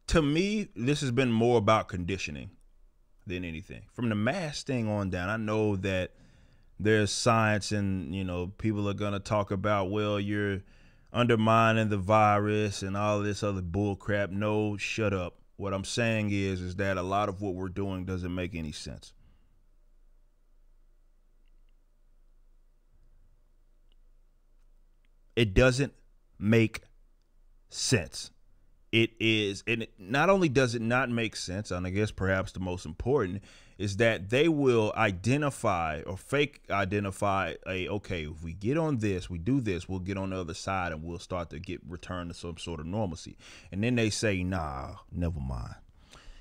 To me, this has been more about conditioning than anything. From the mask thing on down, I know that there's science and, people are going to talk about, well, you're undermining the virus and all this other bull crap. No, shut up. What I'm saying is that a lot of what we're doing doesn't make any sense. It doesn't make sense. It is, and not only does it not make sense, and I guess perhaps the most important is that they will identify or fake identify okay, if we get on this, we do this, we'll get on the other side and we'll start to get return to some sort of normalcy. And then they say, nah, never mind.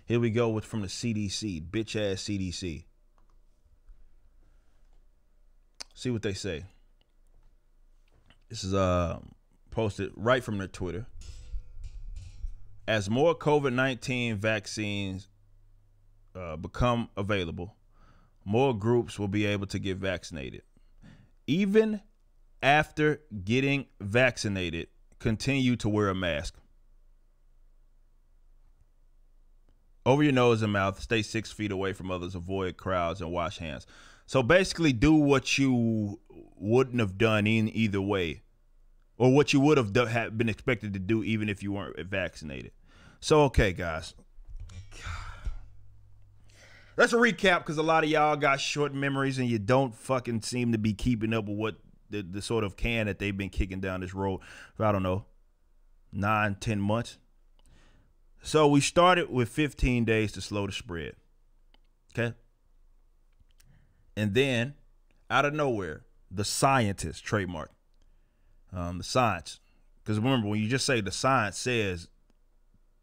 Here we go from the CDC, bitch ass CDC. See what they say. This is posted right from their Twitter. As more COVID-19 vaccines become available, more groups will be able to get vaccinated. Even after getting vaccinated, continue to wear a mask. Over your nose and mouth, stay 6 feet away from others, avoid crowds, and wash hands. So basically do what you wouldn't have done in either way, or what you would have been expected to do even if you weren't vaccinated. So, okay, guys. Let's recap, because a lot of y'all got short memories and you don't fucking seem to be keeping up with what the sort of can that they've been kicking down this road for, I don't know, 9-10 months. So we started with 15 days to slow the spread. Okay? And then, out of nowhere, the scientist trademark. The science. Because remember, when you just say the science says,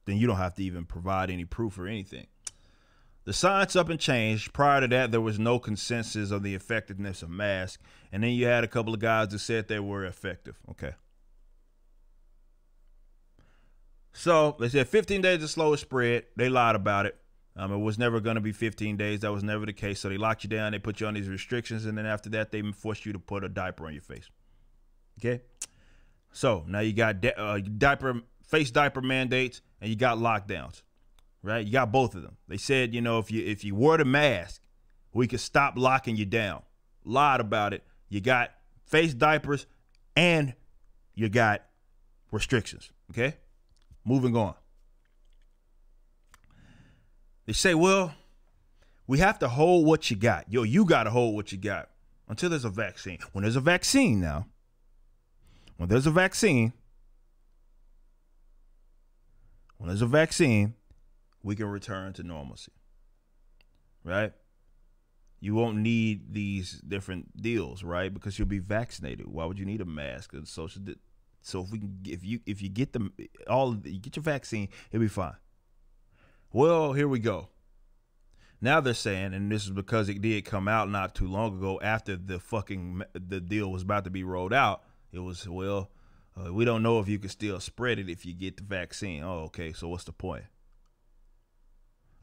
then you don't have to even provide any proof or anything. The science up and changed. Prior to that, there was no consensus of the effectiveness of masks. And then you had a couple of guys that said they were effective. Okay. So they said 15 days to slow the spread. They lied about it. It was never going to be 15 days. That was never the case. So they locked you down. They put you on these restrictions. And then after that, they forced you to put a diaper on your face. Okay. So now you got face diaper mandates and you got lockdowns, right? You got both of them. They said, if you wore the mask, we could stop locking you down. Lied about it. You got face diapers and you got restrictions. Okay. Moving on. They say, well, we have to hold what you got. You got to hold what you got until there's a vaccine. When there's a vaccine now, we can return to normalcy, right? You won't need these different deals, right? Because you'll be vaccinated. Why would you need a mask and social? So if you get you get your vaccine, it'll be fine. Well, here we go. Now they're saying, and this is because it did come out not too long ago after the deal was about to be rolled out. It was, we don't know if you can still spread it if you get the vaccine. Oh, okay. So what's the point?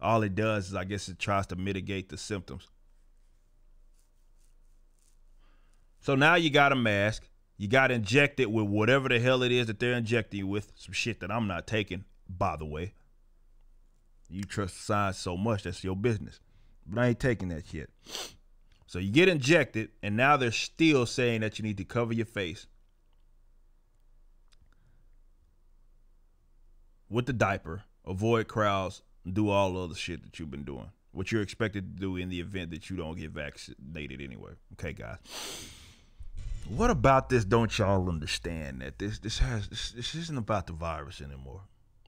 All it does is, I guess, it tries to mitigate the symptoms. So now you got a mask. You got injected with whatever the hell it is that they're injecting you with. Some shit that I'm not taking, by the way. You trust the science so much, that's your business. But I ain't taking that shit. So you get injected, and now they're still saying that you need to cover your face with the diaper, avoid crowds, do all the other shit that you've been doing, what you're expected to do in the event that you don't get vaccinated anyway. Okay, guys. What about this? Don't y'all understand that this isn't about the virus anymore?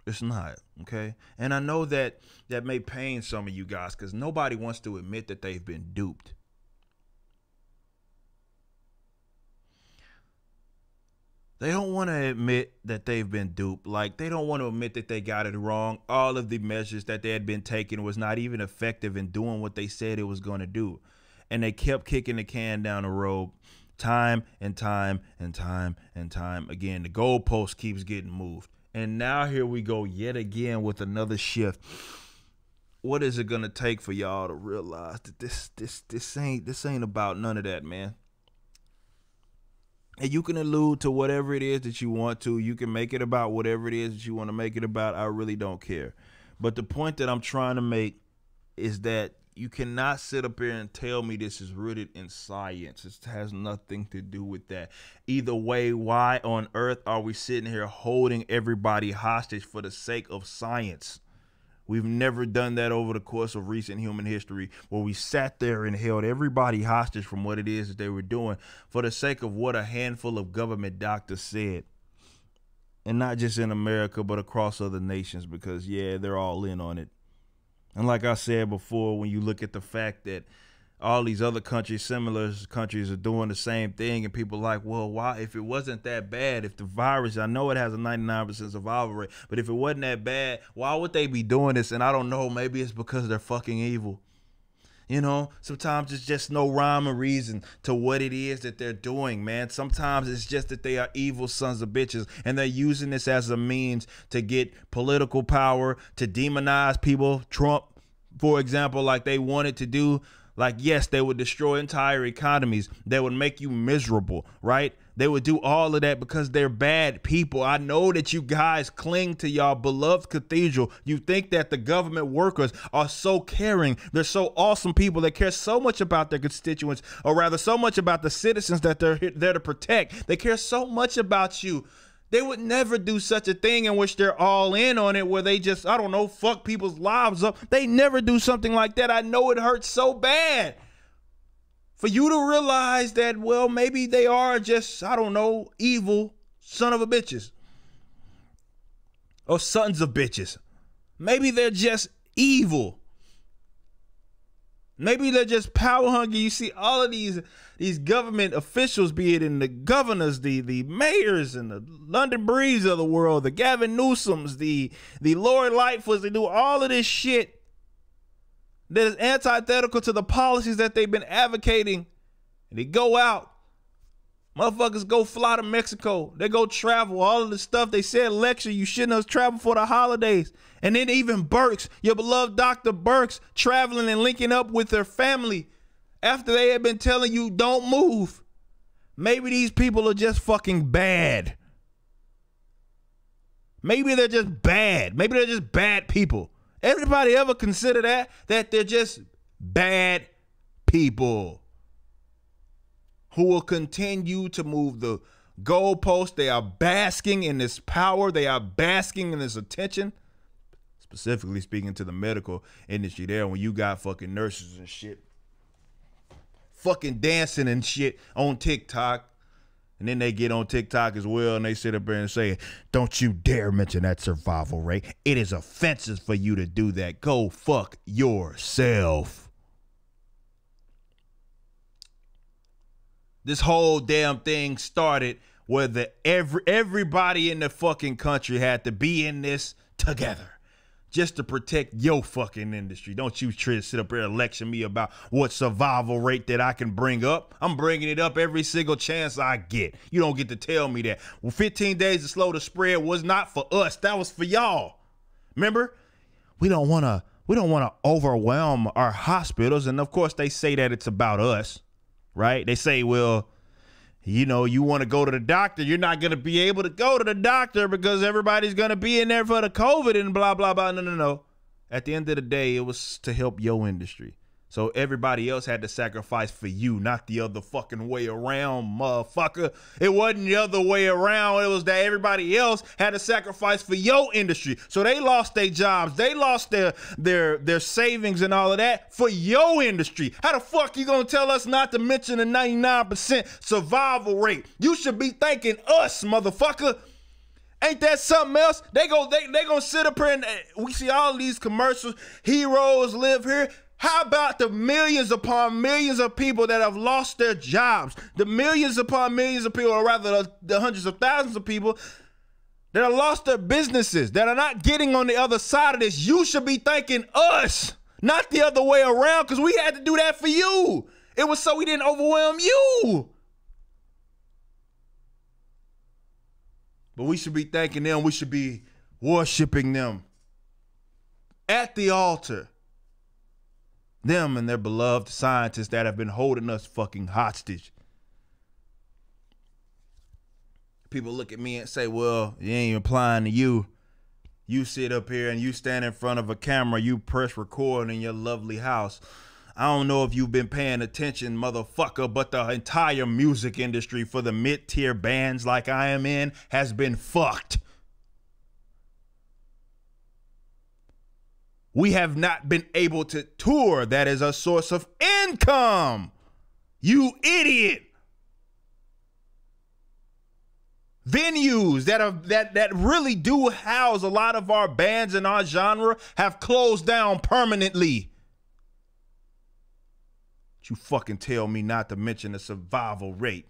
It's not, okay? And I know that may pain some of you guys because nobody wants to admit that they've been duped. They don't want to admit that they've been duped. Like, they don't want to admit that they got it wrong. All of the measures that they had been taking was not even effective in doing what they said it was going to do. And they kept kicking the can down the road time and time and time and time again. The goalpost keeps getting moved. And now here we go yet again with another shift. What is it going to take for y'all to realize that this ain't about none of that, man? And you can allude to whatever it is that you want to. You can make it about whatever it is that you want to make it about. I really don't care. But the point that I'm trying to make is that you cannot sit up here and tell me this is rooted in science. It has nothing to do with that. Either way, why on earth are we sitting here holding everybody hostage for the sake of science? We've never done that over the course of recent human history, where we sat there and held everybody hostage from what it is that they were doing for the sake of what a handful of government doctors said. And not just in America, but across other nations, because, yeah, they're all in on it. And like I said before, when you look at the fact that all these other countries, similar countries, are doing the same thing, and people are like, well, why, if it wasn't that bad, if the virus, I know it has a 99% survival rate, but if it wasn't that bad, why would they be doing this? And I don't know, maybe it's because they're fucking evil. You know, sometimes it's just no rhyme or reason to what it is that they're doing, man. Sometimes it's just that they are evil sons of bitches, and they're using this as a means to get political power, to demonize people. Trump, for example, like they wanted to do. Like, yes, they would destroy entire economies. They would make you miserable, right? They would do all of that because they're bad people. I know that you guys cling to y'all beloved cathedral. You think that the government workers are so caring. They're so awesome people. They care so much about their constituents, or rather so much about the citizens that they're there to protect. They care so much about you. They would never do such a thing in which they're all in on it, where they just, I don't know, fuck people's lives up. They never do something like that. I know it hurts so bad for you to realize that, well, maybe they are just, I don't know, evil son of a bitches or sons of bitches. Maybe they're just evil. Maybe they're just power hungry. You see all of these government officials, be it in the governors, the mayors, and the London Breeze of the world, the Gavin Newsoms, the Lori Lightfoots. They do all of this shit that is antithetical to the policies that they've been advocating. And they go out. Motherfuckers go fly to Mexico. They go travel. All of the stuff they said lecture, you shouldn't have traveled for the holidays. And then even Burks, your beloved Dr. Burks, traveling and linking up with their family after they had been telling you don't move. Maybe these people are just fucking bad. Maybe they're just bad. Maybe they're just bad people. Everybody ever consider that they're just bad people who will continue to move the goalpost. They are basking in this power. They are basking in this attention. Specifically speaking to the medical industry there, when you got fucking nurses and shit fucking dancing and shit on TikTok. And then they get on TikTok as well, and they sit up there and say, don't you dare mention that survival rate. It is offensive for you to do that. Go fuck yourself. This whole damn thing started where everybody in the fucking country had to be in this together just to protect your fucking industry. Don't you try to sit up here and lecture me about what survival rate that I can bring up. I'm bringing it up every single chance I get. You don't get to tell me that. Well, 15 days to slow the spread was not for us. That was for y'all. Remember? We don't want to overwhelm our hospitals. And of course they say that it's about us. Right? They say, well, you know, you want to go to the doctor. You're not going to be able to go to the doctor because everybody's going to be in there for the COVID and blah, blah, blah. No. At the end of the day, it was to help your industry. So everybody else had to sacrifice for you, not the other fucking way around, motherfucker. It wasn't the other way around. It was that everybody else had to sacrifice for your industry. So they lost their jobs. They lost their savings and all of that for your industry. How the fuck you gonna tell us not to mention the 99% survival rate? You should be thanking us, motherfucker. Ain't that something else? They gonna sit up here and we see all these commercials. Heroes live here. How about the millions upon millions of people that have lost their jobs? The millions upon millions of people, or rather the hundreds of thousands of people that have lost their businesses, that are not getting on the other side of this. You should be thanking us, not the other way around, because we had to do that for you. It was so we didn't overwhelm you. But we should be thanking them. We should be worshiping them at the altar. Them and their beloved scientists that have been holding us fucking hostage. people look at me and say, well, it ain't applying to you. You sit up here and you stand in front of a camera, you press record in your lovely house. I don't know if you've been paying attention, motherfucker, but the entire music industry for the mid-tier bands like I am in has been fucked. We have not been able to tour. That is a source of income. You idiot. Venues that really do house a lot of our bands in our genre have closed down permanently. You fucking tell me not to mention the survival rate.